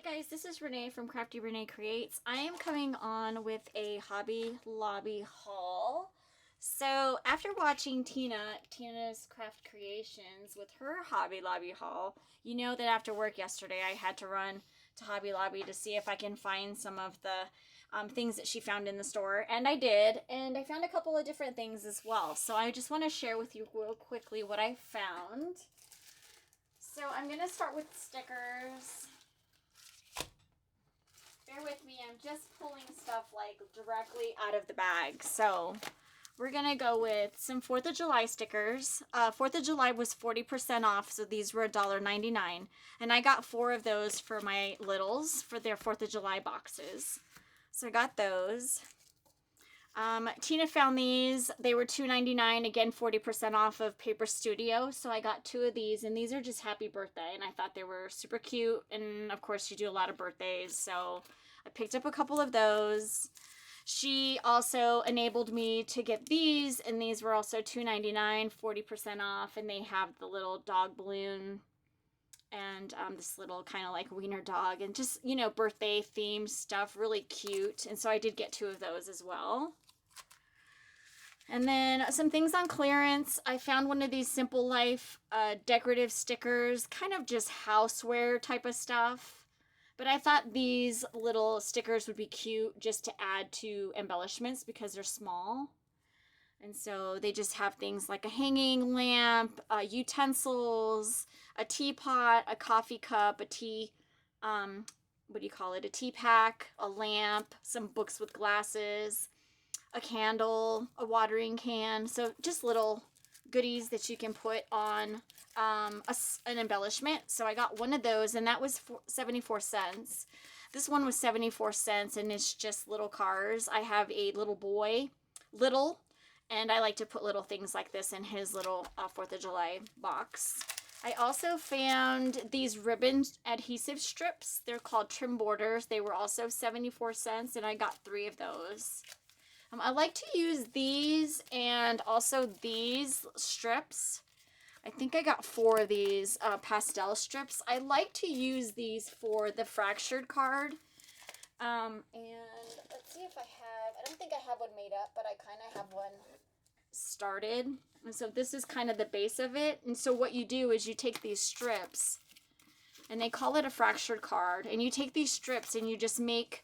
guys, this is Renee from Crafty Renee Creates. I am coming on with a Hobby Lobby haul. So after watching Tina's Craft Creations with her Hobby Lobby haul, you know that after work yesterday I had to run to Hobby Lobby to see if I can find some of the things that she found in the store. And I did, and I found a couple of different things as well. So I just want to share with you real quickly what I found. So I'm going to start with stickers. Bear with me, I'm just pulling stuff like directly out of the bag. So we're going to go with some 4th of July stickers. 4th of July was 40% off, so these were $1.99. And I got 4 of those for my littles for their 4th of July boxes. So I got those. Tina found these. They were $2.99, again 40% off of Paper Studio. So I got 2 of these, and these are just happy birthday, and I thought they were super cute. And of course you do a lot of birthdays, so I picked up a couple of those. She also enabled me to get these, and these were also $2.99, 40% off, and they have the little dog balloon and this little kind of like wiener dog, and just, you know, birthday themed stuff, really cute. And so I did get 2 of those as well. And then some things on clearance. I found one of these Simple Life decorative stickers, kind of just houseware type of stuff. But I thought these little stickers would be cute just to add to embellishments because they're small. And so they just have things like a hanging lamp, utensils, a teapot, a coffee cup, a tea, what do you call it? A tea pack, a lamp, some books with glasses, a candle, a watering can. So just little goodies that you can put on an embellishment. So I got one of those, and that was 74 cents. This one was 74 cents, and it's just little cars. I have a little boy, and I like to put little things like this in his little 4th of July box. I also found these ribbon adhesive strips. They're called trim borders. They were also 74 cents, and I got 3 of those. I like to use these and also these strips. I think I got 4 of these pastel strips. I like to use these for the fractured card. And let's see if I don't think I have one made up, but I kind of have one started. And so this is kind of the base of it. And so what you do is you take these strips, and they call it a fractured card. And you take these strips and you just make,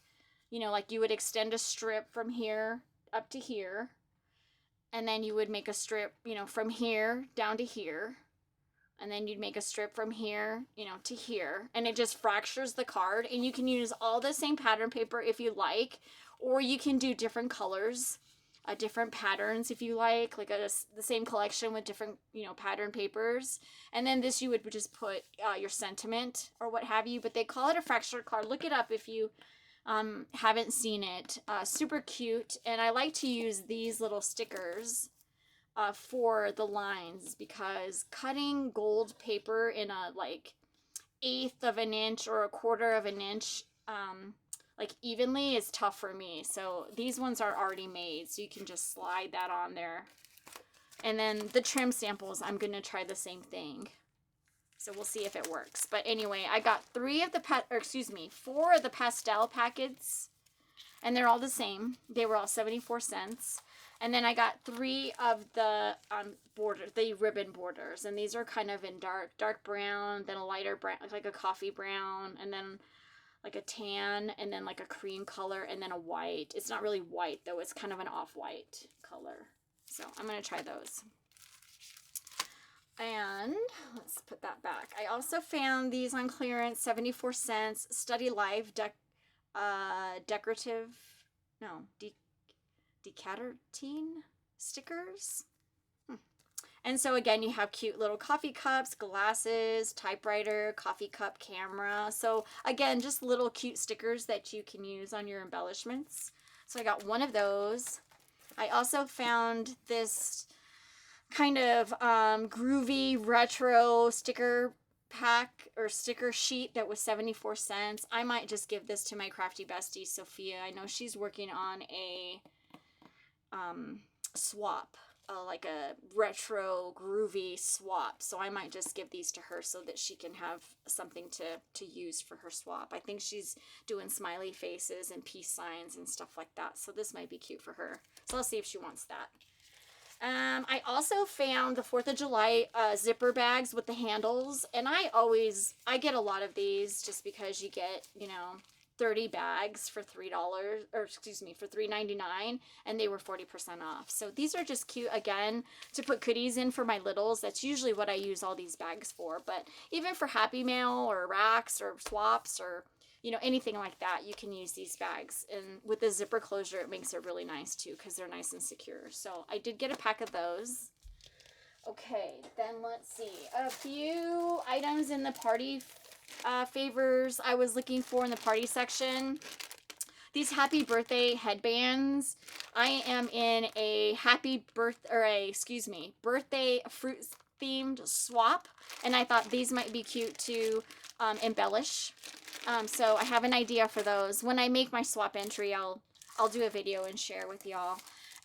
you know, like you would extend a strip from here up to here, and then you would make a strip, you know, from here down to here, and then you'd make a strip from here, you know, to here, and it just fractures the card. And you can use all the same pattern paper if you like, or you can do different colors, different patterns if you like the same collection with different, you know, pattern papers. And then this you would just put your sentiment or what have you, but they call it a fractured card. Look it up if you haven't seen it. Super cute. And I like to use these little stickers for the lines, because cutting gold paper in a like 1/8 of an inch or 1/4 of an inch like evenly is tough for me. So these ones are already made, so you can just slide that on there. And then the trim samples, I'm gonna try the same thing. So we'll see if it works. But anyway, I got 4 of the pastel packets, and they're all the same. They were all 74 cents. And then I got 3 of the the ribbon borders, and these are kind of in dark brown, then a lighter brown, like a coffee brown, and then like a tan, and then like a cream color, and then a white. It's not really white though, it's kind of an off-white color. So I'm gonna try those. And let's put that back. I also found these on clearance, 74 cents, Study Life decorative, decaturtine stickers. And so again, you have cute little coffee cups, glasses, typewriter, coffee cup, camera. So again, just little cute stickers that you can use on your embellishments. So I got 1 of those. I also found this kind of groovy retro sticker pack or sticker sheet that was 74 cents. I might just give this to my crafty bestie Sophia. I know she's working on a swap like a retro groovy swap. So I might just give these to her so that she can have something to use for her swap. I think she's doing smiley faces and peace signs and stuff like that. So this might be cute for her. So I'll see if she wants that. I also found the 4th of July zipper bags with the handles, and I get a lot of these just because you get, 30 bags for $3, or excuse me, for $3.99, and they were 40% off. So these are just cute, again, to put goodies in for my littles. That's usually what I use all these bags for, but even for Happy Mail or racks or swaps or anything like that, you can use these bags. And with the zipper closure, it makes it really nice too, because they're nice and secure. So I did get a pack of those. Okay, then let's see. A few items in the party favors I was looking for in the party section. These happy birthday headbands. I am in a birthday fruit themed swap, and I thought these might be cute to embellish. So I have an idea for those. When I make my swap entry, I'll do a video and share with y'all.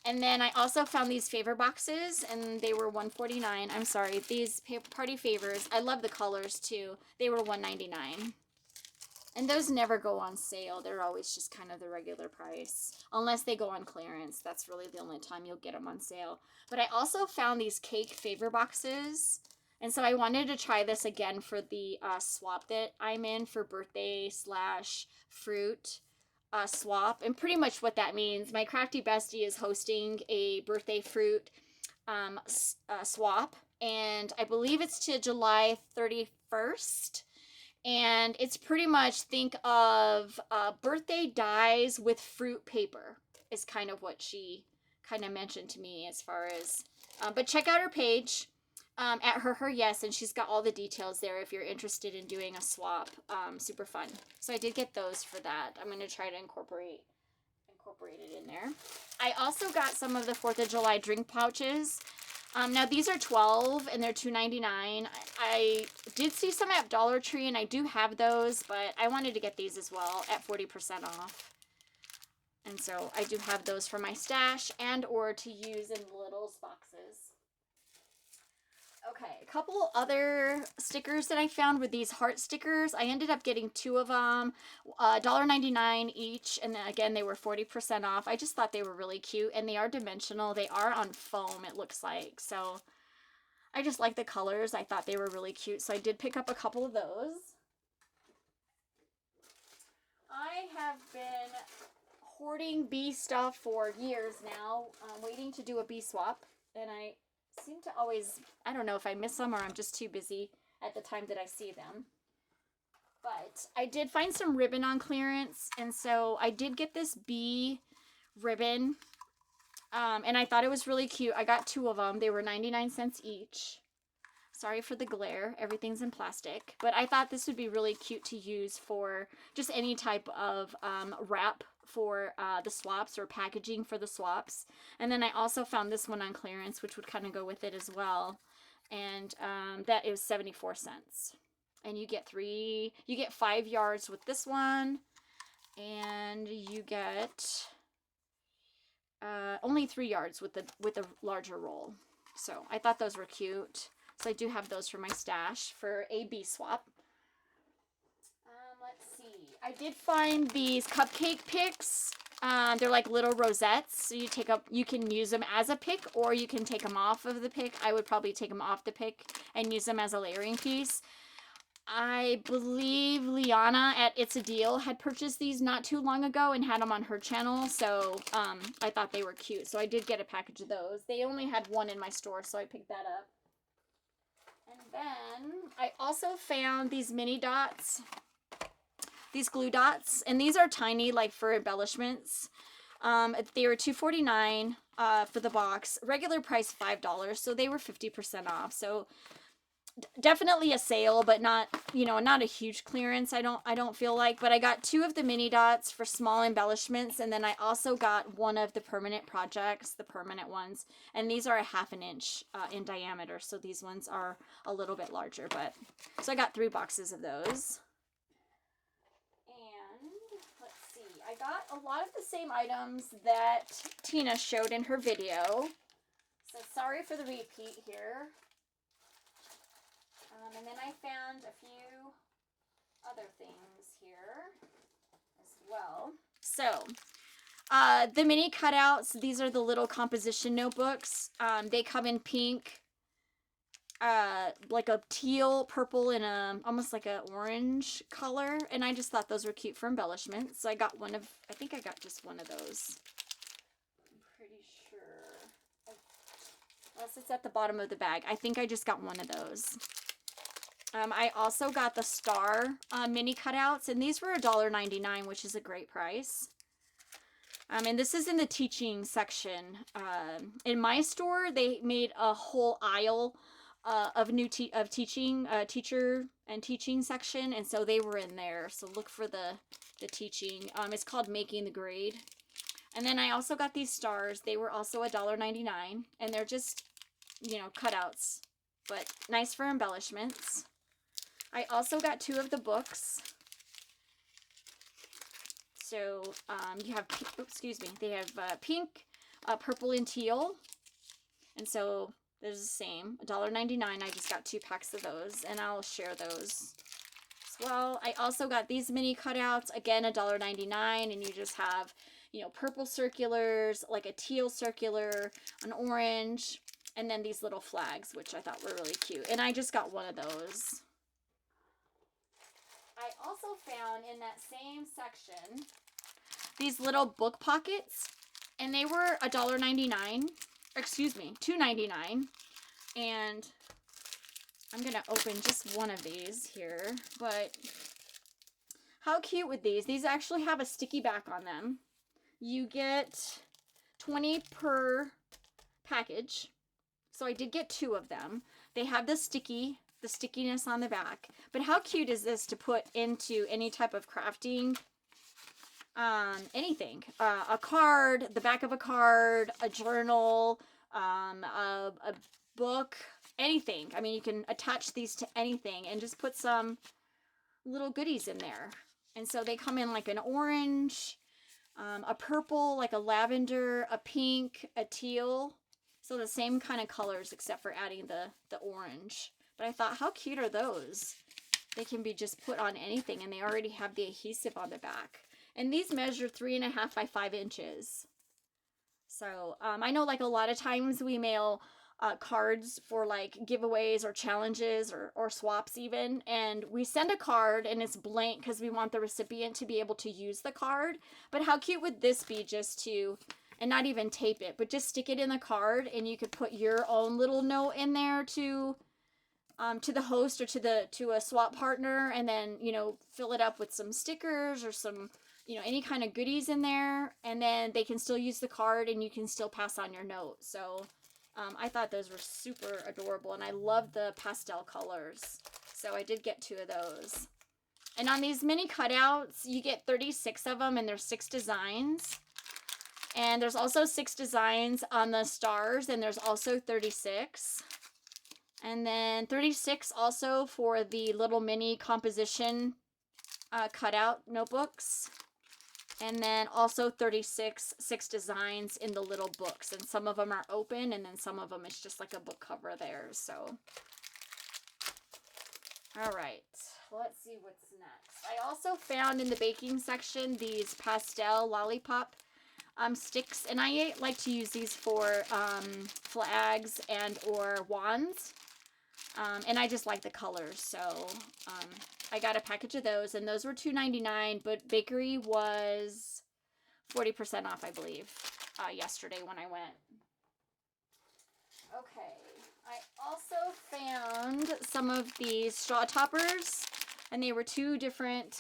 And then I also found these favor boxes, and they were $1.49. I'm sorry, these party favors. I love the colors too. They were $1.99. And those never go on sale. They're always just kind of the regular price. Unless they go on clearance. That's really the only time you'll get them on sale. But I also found these cake favor boxes. And so I wanted to try this again for the swap that I'm in for birthday / fruit swap. And pretty much what that means, my crafty bestie is hosting a birthday fruit swap. And I believe it's to July 31st. And it's pretty much, think of birthday dies with fruit paper is kind of what she kind of mentioned to me as far as, but check out her page at her yes, and she's got all the details there if you're interested in doing a swap. Super fun. So I did get those for that. I'm going to try to incorporate it in there. I also got some of the 4th of July drink pouches. Now these are 12 and they're $2.99. I did see some at Dollar Tree and I do have those, but I wanted to get these as well at 40% off. And so I do have those for my stash and or to use in littles boxes. Okay, a couple other stickers that I found with these heart stickers. I ended up getting 2 of them, $1.99 each, and then again, they were 40% off. I just thought they were really cute, and they are dimensional. They are on foam, it looks like, so I just like the colors. I thought they were really cute, so I did pick up a couple of those. I have been hoarding bee stuff for years now. I'm waiting to do a bee swap, and I seem to always, I don't know if I miss them or I'm just too busy at the time that I see them. But I did find some ribbon on clearance, and so I did get this bee ribbon, and I thought it was really cute. I got 2 of them. They were 99 cents each. Sorry for the glare. Everything's in plastic. But I thought this would be really cute to use for just any type of wrap for the swaps or packaging for the swaps. And then I also found this one on clearance, which would kind of go with it as well. And that is 74 cents. And you get 5 yards with this one. And you get only 3 yards with the larger roll. So I thought those were cute. So I do have those for my stash for a bee swap. Let's see. I did find these cupcake picks. They're like little rosettes. So you can use them as a pick, or you can take them off of the pick. I would probably take them off the pick and use them as a layering piece. I believe Liana at It's a Deal had purchased these not too long ago and had them on her channel. So I thought they were cute. So I did get a package of those. They only had one in my store, so I picked that up. And then I also found these mini dots, these glue dots, and these are tiny, like for embellishments. They were $2.49 for the box. Regular price $5, so they were 50% off. So definitely a sale, but not a huge clearance. I don't feel like. But I got 2 of the mini dots for small embellishments, and then I also got 1 of the permanent projects, the permanent ones, and these are a 1/2 inch in diameter, so these ones are a little bit larger. But so I got 3 boxes of those. And let's see, I got a lot of the same items that Tina showed in her video. So sorry for the repeat here. And then I found a few other things here as well. So, the mini cutouts, these are the little composition notebooks. They come in pink, like a teal, purple, and almost like a orange color. And I just thought those were cute for embellishments. So I got I think I got just one of those. I'm pretty sure. Unless it's at the bottom of the bag. I think I just got one of those. I also got the star mini cutouts, and these were $1.99, which is a great price. And this is in the teaching section. In my store, they made a whole aisle of teacher and teaching section, and so they were in there. So look for the teaching. It's called Making the Grade. And then I also got these stars. They were also $1.99, and they're just, you know, cutouts, but nice for embellishments. I also got 2 of the books. So you have, excuse me, they have pink, purple, and teal. And so there's the same, $1.99. I just got 2 packs of those, and I'll share those as well. I also got these mini cutouts, again, $1.99, and you just have, you know, purple circulars, like a teal circular, an orange, and then these little flags, which I thought were really cute. And I just got one of those. I also found in that same section these little book pockets, and they were $1.99. Excuse me, $2.99. And I'm gonna open just one of these here, but how cute with these? These actually have a sticky back on them. You get 20 per package, so I did get 2 of them. They have the stickiness on the back. But how cute is this to put into any type of crafting? Anything. A card, the back of a card, a journal, a book, anything. I mean, you can attach these to anything and just put some little goodies in there. And so they come in like an orange, a purple, like a lavender, a pink, a teal. So the same kind of colors except for adding the orange. But I thought, how cute are those? They can be just put on anything, and they already have the adhesive on the back. And these measure 3.5 by 5 inches. So I know like a lot of times we mail cards for like giveaways or challenges or swaps even. And we send a card and it's blank because we want the recipient to be able to use the card. But how cute would this be just to, and not even tape it, but just stick it in the card, and you could put your own little note in there to the host or to a swap partner, and then, you know, fill it up with some stickers or some, you know, any kind of goodies in there, and then they can still use the card and you can still pass on your note. So I thought those were super adorable, and I love the pastel colors. So I did get 2 of those. And on these mini cutouts, you get 36 of them, and there's 6 designs. And there's also 6 designs on the stars, and there's also 36. And then 36 also for the little mini composition cutout notebooks. And then also 36, 6 designs in the little books. And some of them are open, and then some of them is just like a book cover there. So, all right, let's see what's next. I also found in the baking section these pastel lollipop sticks. And I like to use these for flags and or wands. And I just like the colors, so I got a package of those, and those were $2.99, but bakery was 40% off, I believe, yesterday when I went. Okay, I also found some of these straw toppers, and they were 2 different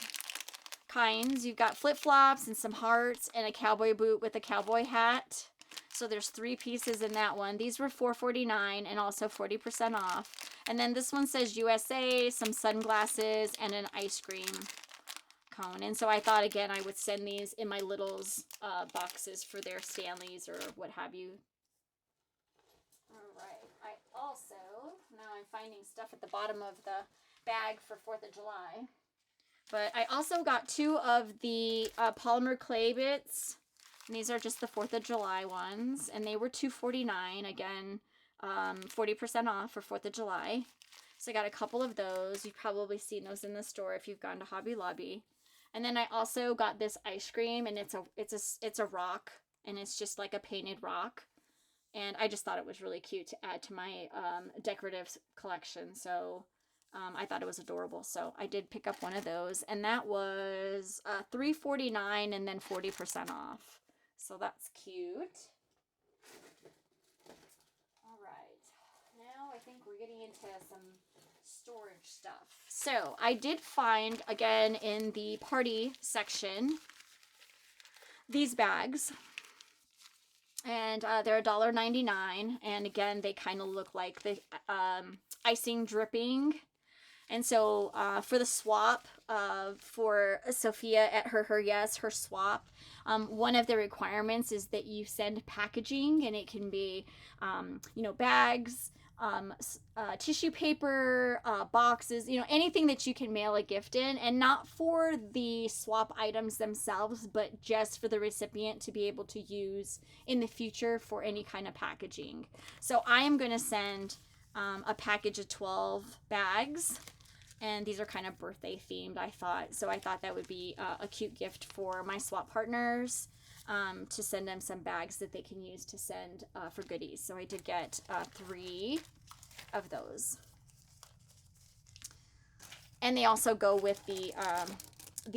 kinds. You've got flip-flops and some hearts and a cowboy boot with a cowboy hat. So there's 3 pieces in that one. These were $4.49 and also 40% off. And then this one says USA, some sunglasses, and an ice cream cone. And so I thought, again, I would send these in my littles boxes for their Stanleys or what have you. All right. I also, now I'm finding stuff at the bottom of the bag for 4th of July. But I also got 2 of the polymer clay bits And these are just the 4th of July ones. And they were $2.49. Again, 40% off for 4th of July. So I got a couple of those. You've probably seen those in the store if you've gone to Hobby Lobby. And then I also got this ice cream, and it's a rock, and it's just like a painted rock. And I just thought it was really cute to add to my decorative collection. So I thought it was adorable. So I did pick up one of those. And that was $3.49 and then 40% off. So that's cute. All right. Now I think we're getting into some storage stuff. So I did find, again, in the party section, these bags. And they're $1.99. And again, they kind of look like the icing dripping. And so for the swap, for Sophia at her swap, one of the requirements is that you send packaging, and it can be, bags, tissue paper, boxes, anything that you can mail a gift in, and not for the swap items themselves, but just for the recipient to be able to use in the future for any kind of packaging. So I am going to send a package of 12 bags, and these are kind of birthday themed, I thought. So I thought that would be a cute gift for my swap partners, to send them some bags that they can use to send for goodies. So I did get 3 of those. And they also go with the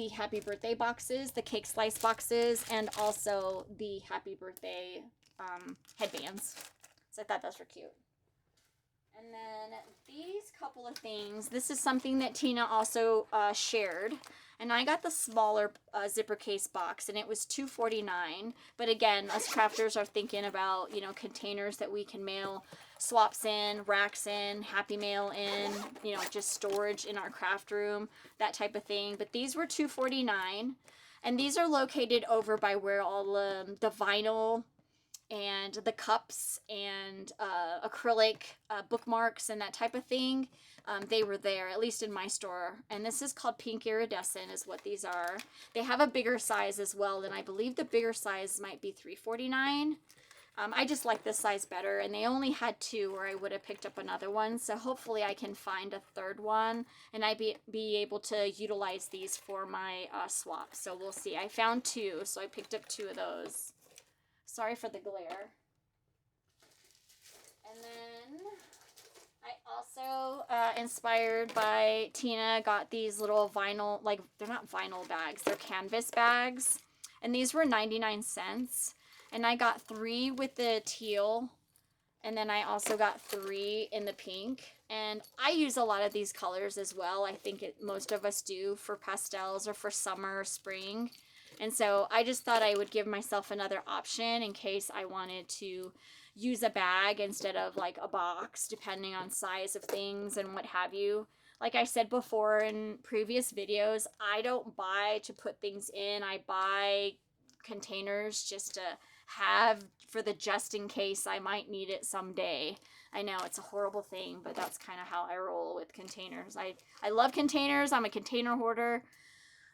happy birthday boxes, the cake slice boxes, and also the happy birthday headbands. So I thought those were cute. And then these couple of things, this is something that Tina also shared. And I got the smaller zipper case box, and it was $2.49. But again, us crafters are thinking about, containers that we can mail swaps in, racks in, happy mail in, just storage in our craft room, that type of thing. But these were $2.49. And these are located over by where all the vinyl and the cups and acrylic bookmarks and that type of thing, they were there, at least in my store. And this is called Pink Iridescent is what these are. They have a bigger size as well, and I believe the bigger size might be $3.49. I just like this size better, and they only had 2, or I would have picked up another one. So hopefully I can find a third one, and I'd be able to utilize these for my swap. So we'll see. I found 2, so I picked up 2 of those. Sorry for the glare. And then I also, inspired by Tina, got these little vinyl, they're not vinyl bags, they're canvas bags. And these were 99 cents. And I got 3 with the teal. And then I also got 3 in the pink. And I use a lot of these colors as well. I think most of us do for pastels or for summer or spring. And so I just thought I would give myself another option in case I wanted to use a bag instead of a box, depending on size of things and what have you. Like I said before in previous videos, I don't buy to put things in. I buy containers just to have for the just in case I might need it someday. I know it's a horrible thing, but that's kind of how I roll with containers. I love containers. I'm a container hoarder.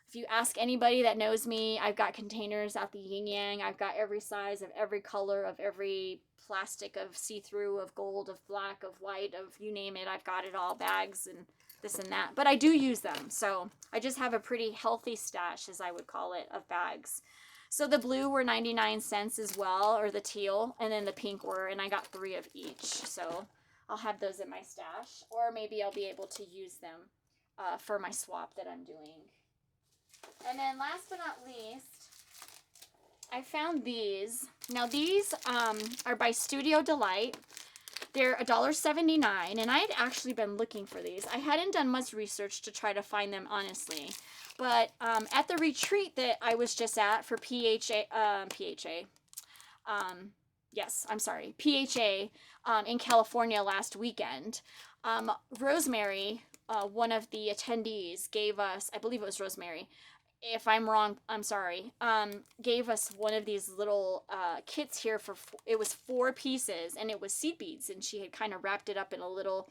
If you ask anybody that knows me, I've got containers at the yin yang. I've got every size of every color of every plastic, of see-through, of gold, of black, of white, of you name it. I've got it all, bags and this and that. But I do use them. So I just have a pretty healthy stash, as I would call it, of bags. So the blue were 99 cents as well, or the teal, and then the pink were, and I got 3 of each. So I'll have those in my stash, or maybe I'll be able to use them for my swap that I'm doing. And then last but not least, I found these. Now these are by Studio Delight. They're $1.79, and I had actually been looking for these. I hadn't done much research to try to find them, honestly. But at the retreat that I was just at for PHA in California last weekend, Rosemary, one of the attendees, gave us, I believe it was Rosemary, if I'm wrong, I'm sorry, gave us one of these little kits here for, it was 4 pieces, and it was seed beads, and she had kind of wrapped it up in a little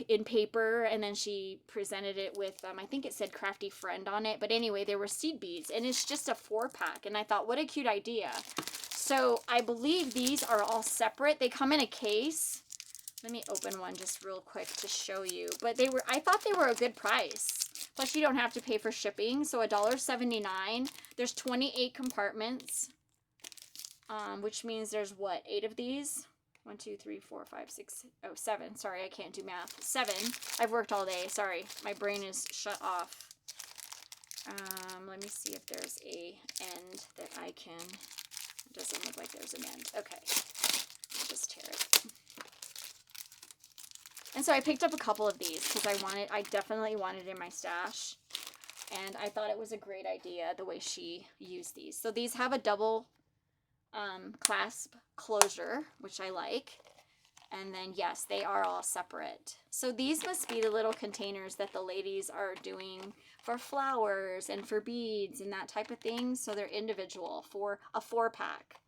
in paper, and then she presented it with I think it said Crafty Friend on it, but anyway, there were seed beads, and it's just a 4-pack, and I thought, what a cute idea. So I believe these are all separate. They come in a case. Let me open one just real quick to show you, but I thought they were a good price. Plus you don't have to pay for shipping, so $1.79. There's 28 compartments, which means there's what, 8 of these? 1, 2, 3, 4, 5, 6, 7. Sorry, I can't do math. 7. I've worked all day. Sorry, my brain is shut off. Let me see if there's a end that I can. It doesn't look like there's an end. Okay, I'll just tear it. And so I picked up a couple of these because I definitely wanted in my stash, and I thought it was a great idea the way she used these. So these have a double clasp closure, which I like. And then, yes, they are all separate. So these must be the little containers that the ladies are doing for flowers and for beads and that type of thing. So they're individual for a 4-pack.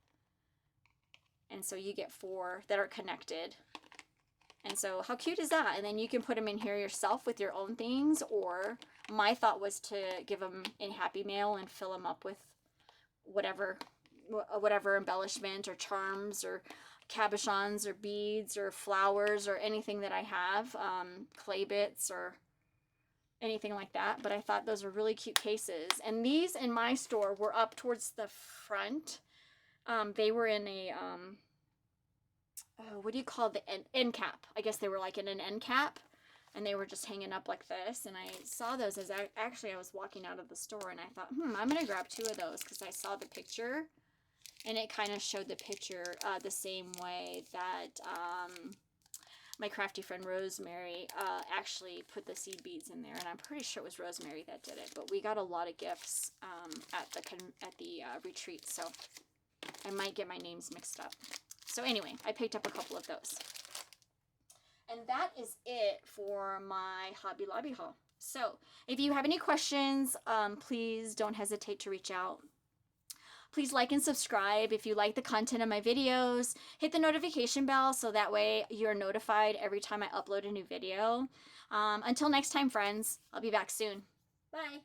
And so you get 4 that are connected. And so how cute is that? And then you can put them in here yourself with your own things. Or my thought was to give them in Happy Mail and fill them up with whatever embellishment or charms or cabochons or beads or flowers or anything that I have, clay bits or anything like that. But I thought those were really cute cases. And these in my store were up towards the front. They were in a, what do you call the end cap? I guess they were like in an end cap. And they were just hanging up like this. And I saw those as I was walking out of the store. And I thought, I'm going to grab 2 of those because I saw the picture. And it kind of showed the picture the same way that my crafty friend Rosemary actually put the seed beads in there. And I'm pretty sure it was Rosemary that did it. But we got a lot of gifts at the retreat. So I might get my names mixed up. So anyway, I picked up a couple of those. And that is it for my Hobby Lobby haul. So if you have any questions, please don't hesitate to reach out. Please like and subscribe if you like the content of my videos. Hit the notification bell so that way you're notified every time I upload a new video. Until next time, friends, I'll be back soon. Bye.